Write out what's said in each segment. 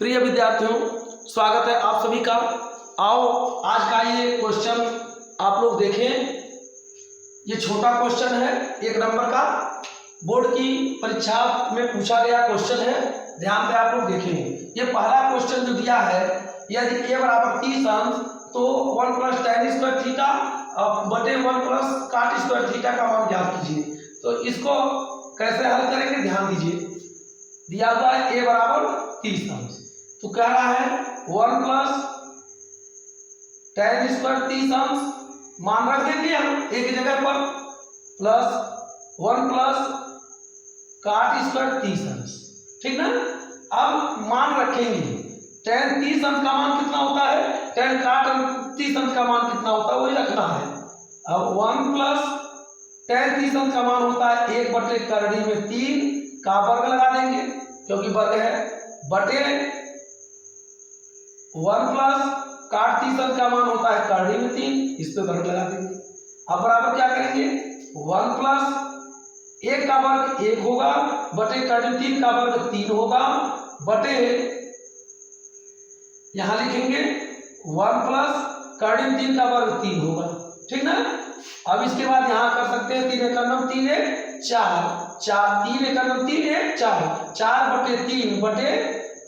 प्रिय विद्यार्थियों, स्वागत है आप सभी का। आओ आज का ये क्वेश्चन आप लोग देखें। ये छोटा क्वेश्चन है, 1 नंबर का, बोर्ड की परीक्षा में पूछा गया क्वेश्चन है। ध्यान से आप लोग देखें। ये पहला क्वेश्चन जो दिया है, यदि a बराबर 30 अंश तो 1 + tan स्क्वायर थीटा बटे 1 + cot स्क्वायर थीटा का मान ज्ञात कीजिए। तो इसको कैसे हल करेंगे, ध्यान दीजिए। दिया हुआ है a बराबर 30 अंश, तो कह रहा है 1 + tan स्क्वायर 30 अंश मान रख देंगे हम एक जगह पर, प्लस 1 + cot स्क्वायर 30 अंश। ठीक ना। अब मान रखेंगे tan 30 अंश का मान कितना होता है, tan cot 30 अंश का मान कितना होता है, वही रखना है। अब 1 + tan 30 अंश का मान होता है 1/√3 का वर्ग लगा देंगे क्योंकि वर्ग है, बटे 1 + cot 30 अंश का मान होता है √3, इस पे वर्ग लगा देंगे। अब बराबर क्या करेंगे, 1 + 1 का वर्ग 1 होगा, बटे √3 का वर्ग 3 होगा, बटे यहां लिखेंगे 1 + √3 का वर्ग 3 होगा। ठीक ना। अब इसके बाद यहां कर सकते हैं 3 × 9 3 × 4 3 × 9 3 × 4 4/3 बटे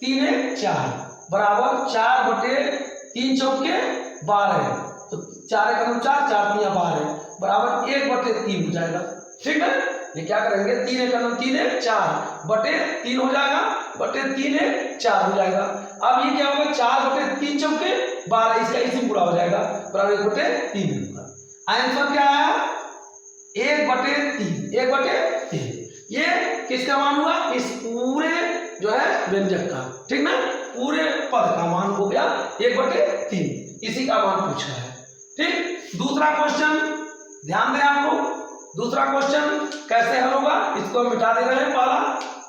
3 × 4 बराबर 4/3 चौके 12, तो 4 × 9 4 4 × 12 बराबर 1/3 हो जाएगा। ठीक है। ये क्या करेंगे, 3 × 9 3 × 4 बटे 3 हो जाएगा, बटे 3 × 4 हो जाएगा। अब ये क्या होगा, 4/3 चौके 12, इसका इसी पूरा हो जाएगा, बराबर 1/3 होगा। आंसर क्या आया, 1/3 1/3। ये किसका मान हुआ, इस पूरे जो है व्यंजक का। ठीक ना, पूरे पद का मान हो गया 1/3, इसी का मान पूछा है। ठीक। दूसरा क्वेश्चन ध्यान दें आप लोग। दूसरा क्वेश्चन कैसे हल होगा, इसको हम मिटा दे रहे हैं।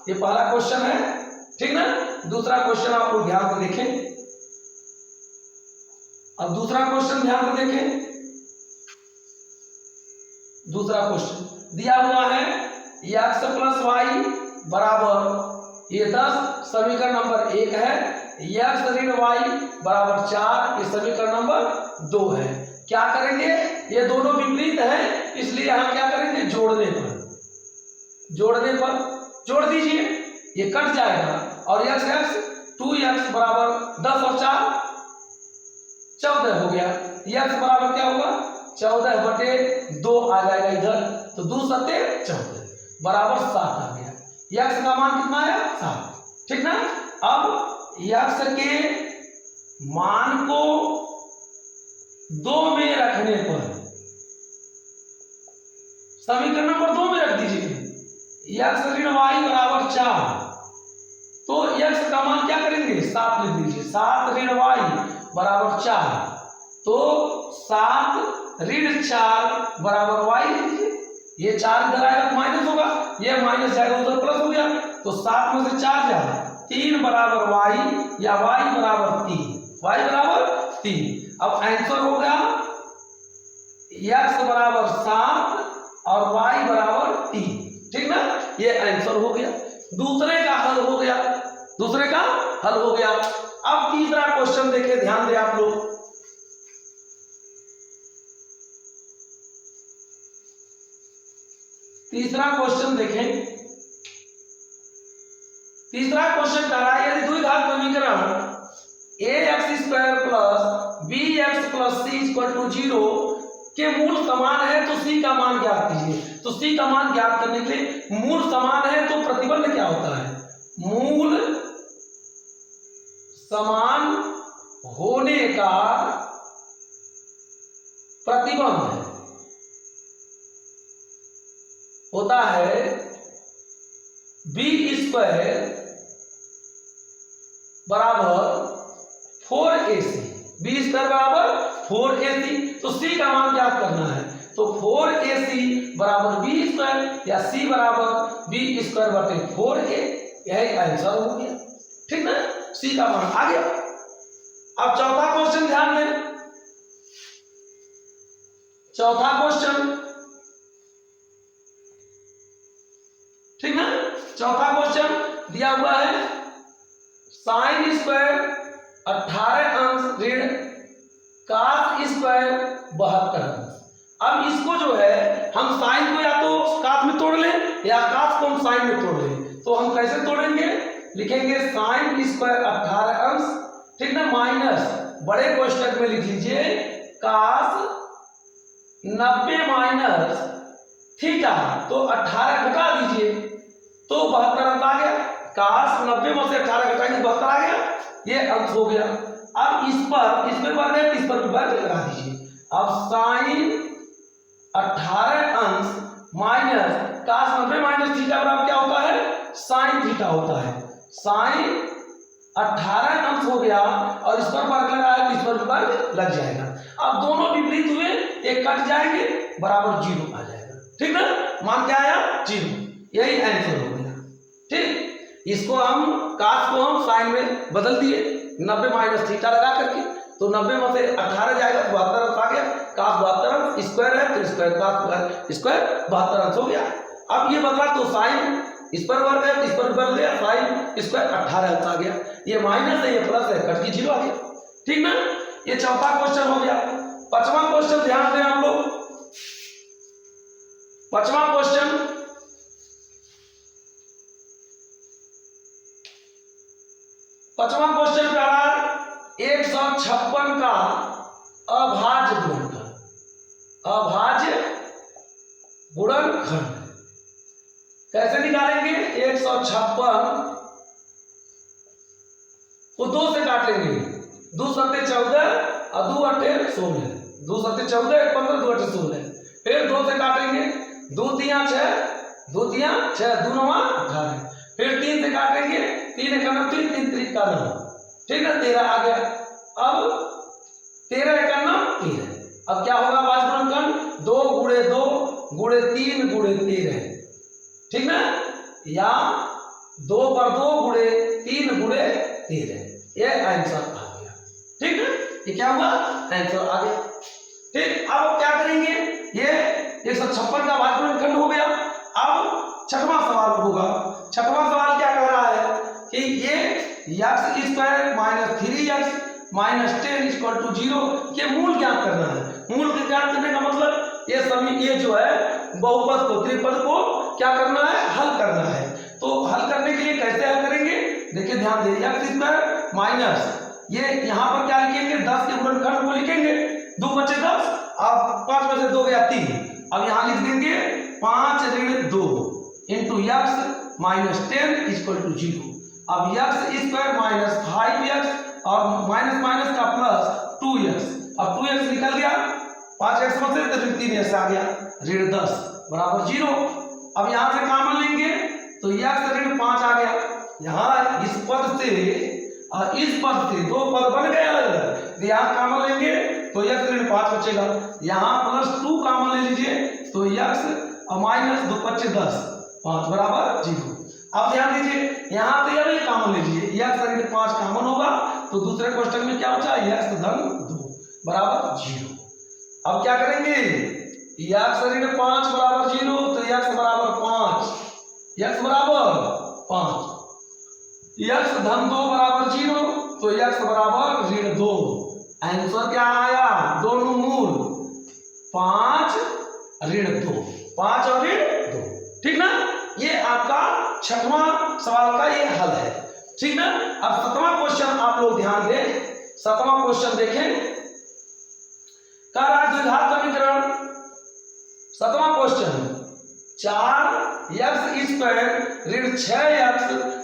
ये पहला क्वेश्चन है। ठीक ना। दूसरा क्वेश्चन आप लोग ध्यान से देखें। अब दूसरा क्वेश्चन ध्यान से देखें। दूसरा क्वेश्चन दिया हुआ है x + y बराबर, ये 10 समीकरण नंबर 1 है, x - y बराबर 4 ये समीकरण नंबर 2 है। क्या करेंगे, ये दोनों विपरीत हैं, इसलिए हम क्या करेंगे, जोड़ने पर जोड़ दीजिए, ये कट जाएगा और x 2x बराबर 10 और 4 14 हो गया। x बराबर क्या होगा, 14/2 आ जाएगा इधर, तो 2 × 7 = 14 बराबर 7 आ गया। x का मान कितना आया, 7। ठीक ना। अब x के मान को 2 में रखने पर, समीकरण नंबर 2 में रख दीजिए, x - y बराबर 4, तो x का मान क्या करेंगे, 7 लिख दीजिए। 7 - y बराबर 4, तो 7 - 4 बराबर y लिख दीजिए। ये 4 इधर आएगा तो माइनस होगा, ये माइनस जाएगा उधर प्लस हो गया, तो 7 में से 4 जाए 3 बराबर y, या y बराबर 3, y बराबर 3। अब आंसर हो गया x बराबर 7 और y बराबर 3। ठीक ना, ये आंसर हो गया, दूसरे का हल हो गया, दूसरे का हल हो गया। अब तीसरा क्वेश्चन देखिए, ध्यान दें आप लोग। तीसरा क्वेश्चन देखें। तीसरा क्वेश्चन कह रहा है, यदि द्विघात समीकरण ax² + bx + c = 0 के मूल समान है तो c का मान ज्ञात कीजिए। तो c का मान ज्ञात करने के लिए, मूल समान है तो प्रतिबंध क्या होता है, मूल समान होने का प्रतिबंध होता है b² बराबर 4ac, b² बराबर 4ac। तो c का मान ज्ञात करना है, तो 4ac बराबर b², या c बराबर b² बटे 4a, यही आंसर हो गया। ठीक ना, c का मान आ गया। अब चौथा क्वेश्चन ध्यान दें। चौथा क्वेश्चन, ठीक ना, चौथा क्वेश्चन दिया हुआ है साइन स्क्वायर 18 अंश ऋण कास स्क्वायर 72 अंश। अब इसको जो है हम साइन को या तो कास में तोड़ लें या कास को हम साइन में तोड़ लें। तो हम कैसे तोड़ेंगे, लिखेंगे साइन स्क्वायर 18 अंश, ठीक ना, माइनस बड़े कोष्टक में लिख लीजिए कास 90 माइनस थीटा, तो 18 घटा दीजिए तो 72 अंश आ गया। कास 90 में से 18 घटाएंगे 72 आ गया, ये अंश हो गया। अब इस पे वर्ग है, इस पर भी वर्ग लगा दीजिए। अब साइन 18 अंश माइनस कास 90 माइनस थीटा बराबर क्या होता है, साइन थीटा होता है। साइन 18 अंश हो गया और इस पर वर्ग लगाया तो इस पर भी वर्ग लग जाएगा। अब दोनों विपरीत हुए, एक कट जाएंगे बराबर 0 आ जाएगा, ठीक ना, मान क्या आया 0, यही आंसर हो गया। ठीक, इसको हम कास को हम साइन में बदल दिए 90 माइनस थीटा लगा करके, तो 90 में से 18 जाएगा तो 72 अंश आ गया। कास 72 अंश स्क्वायर है तो स्क्वायर कास स्क्वायर 72 अंश हो गया। अब ये बदला तो साइन इस पर वर्ग है, इस पर वर्ग गया, साइन स्क्वायर 18 अंश आ गया। ये माइनस है, ये प्लस है, कट की 0 आ गया, ठीक ना। ये चौथा क्वेश्चन हो गया। पांचवा क्वेश्चन ध्यान दें आप लोग। पांचवा क्वेश्चन, पांचवा क्वेश्चन क्या रहा, 156 का अभाज्य गुणनखंड, अभाज्य गुणनखंड कैसे निकालेंगे। 156 को 2 से काटेंगे, 2 सत्ते 14 और 2 अट्ठे 16, 2 सत्ते 14 1 15 2 अट्ठे 16, फिर 2 से काटेंगे, 2 तिया 6 2 तिया 6 2 9 18, फिर 3 से काटेंगे, 3 1 9 3 3 3 का 9, ठीक है, 13 आ गया। अब 13 1 9 13, अब क्या होगा अभाज्य गुणनखंड, 2 गुणे 2 गुणे 3 गुणे 13, ठीक ना, या 2 पर 2 गुणे 3 गुणे 13, ये आंसर आ गया, ठीक है, ये क्या हुआ आंसर आ गया। ठीक, अब क्या करेंगे, ये 156 का अभाज्य गुणनखंड हो गया। अब छठवां सवाल होगा। छठवां सवाल क्या कह रहा है कि ये x square minus 3x minus 10 equal to 0 के मूल ज्ञात करना है। मूल के ज्ञात करने का मतलब ये सभी, ये जो है बहुपद को त्रिपद को क्या करना है, हल करना है। तो हल करने के लिए कैसे हल करेंगे, देखिए ध्यान दीजिए, x स्क्वायर माइनस ये यहाँ पर क्या लिखेंगे, 10 के गुणनखंड को लिखेंगे, 2 बचे 10, अब 5 में से 2 गया 3, अब यहाँ लिख देंगे 5 ऋण 2 into x minus 10 equal to 0। अब x स्क्वायर माइनस 5x और माइनस माइनस का प्लस 2x, अब 2x निकल गया, 5x में से तो 3x आ गया, ऋण 10 बराबर 0। अब यहाँ से कॉमन लेंगे तो x ऋण 5 आ गया, यहाँ इस पद से और इस पद से 2 पद बन गए अलग अलग, यहाँ कॉमन लेंगे तो x ऋण 5 बचेगा, यहाँ प्लस 2 कॉमन ले लीजिए तो x और माइनस 2 5 10 5 बराबर 0। अब ध्यान दीजिए यहाँ पे अभी कॉमन ले लीजिए, x ऋण 5 कॉमन होगा तो दूसरे क्वेश्चन में क्या बचा, x धन 2 बराबर 0। अब क्या करेंगे, x ऋण 5 बराबर 0 तो x बराबर 5, x बराबर 5, x धन 2 बराबर 0 तो x बराबर ऋण 2। आंसर क्या आया, दोनों मूल 5 ऋण 2, 5 और ऋण 2, ठीक ना। ये आपका छठवां सवाल का ये हल है, ठीक ना। अब 7वां क्वेश्चन आप लोग ध्यान दें। 7वां क्वेश्चन देखें, क्या रहा द्विघात समीकरण। 7वां क्वेश्चन, 4x स्क्वायर ऋण 6x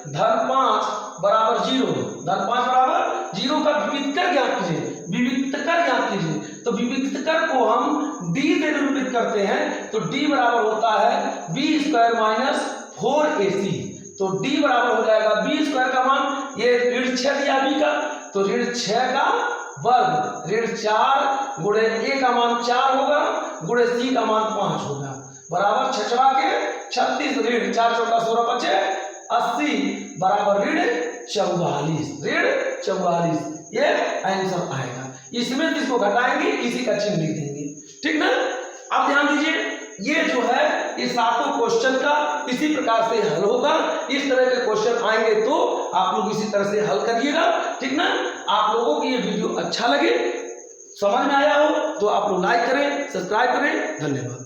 धन 5 बराबर 0, धन 5 बराबर 0 का विविक्तर ज्ञात कीजिए, विविक्तर ज्ञात कीजिए। तो विविक्तर को हम d से निरूपित करते हैं तो d बराबर होता है b स्क्वायर माइनस 4ac, तो d बराबर हो जाएगा b स्क्वायर का मान, ये ऋण 6 दिया b का, तो ऋण 6 का वर्ग ऋण 4 गुणे a का मान 4 होगा गुणे c का मान 5 होगा, बराबर 6 के 36 ऋण 4 14 16 बचे 80 बराबर ऋण 44, ऋण 44, ये आंसर आएगा। इसमें इसको घटाएंगे, इसी का चिन्ह लिख देंगे, ठीक ना। अब ध्यान दीजिए ये जो है ये सातों क्वेश्चन का इसी प्रकार से हल होगा। इस तरह के क्वेश्चन आएंगे तो आप लोग इसी तरह से हल करिएगा, ठीक ना। आप लोगों को ये वीडियो अच्छा लगे, समझ में आया हो तो आप लोग लाइक करें, सब्सक्राइब करें। धन्यवाद।